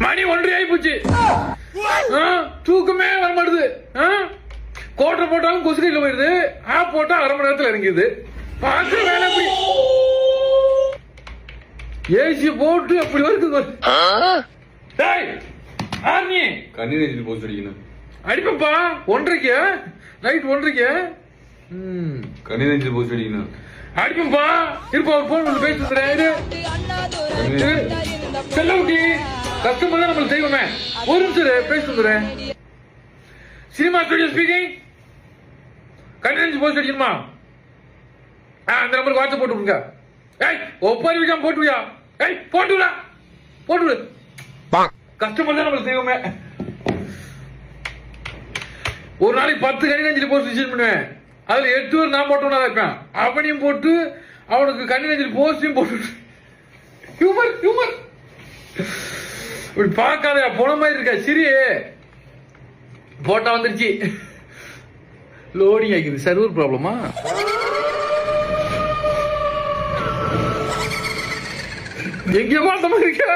மணி 1:30 ஆகி போச்சு. தூக்கமே வர மாட்டுது. கோட்டை போட்டாலும் கொசுடியில் போயிடுது. ஆப் போட்டா 1/2 மணி நேரத்தில் இறங்கிடுது. பார்க்க வேலை அப்படி ஏசி போட்டு அப்படி வருது. கண்ணீர் போஸ்ட் அடிக்கணும். அடிப்பா 1:30 நைட் 1:30 கண்ணீர் போஸ்ட் அடிக்கணும். அடிப்பா இருப்பா ஒரு போன் பேசுறேன். செல்லவுட்டி கஸ்டமர் தான் நம்மளுக்கு தெய்வமே. ஒரு நிமிஷம் பேசுறேன். Cinema studio speaking. கண்ணீர் போஸ்ட் அடிக்கணுமா? அந்த நம்பருக்கு வாட்ஸ்அப் போட்டு விடுங்க. ஒப்பாரி விஜயம் போட்டுவியா? போட்டுவிடா போட்டு கஸ்டமர் தான் நம்மளுக்கு தெய்வமே. ஒரு நாளைக்கு 10 கண்ணீர் போஸ்ட் டிசைன் பண்ணுவேன். அதுல 8 பேர் நான் போட்டோம்னா இருப்பேன். அவனையும் போட்டு அவனுக்கு கண்ணீர் போஸ்டையும் போட்டு ஹியூமர் ஹியூமர் இப்படி பார்க்காத போன மாதிரி இருக்கா. சரி போட்டா வந்துருச்சு. லோடிங் ஆகிக்குது. சர்வர் ப்ராப்ளமா? எங்க பார்த்த மாதிரி இருக்கா?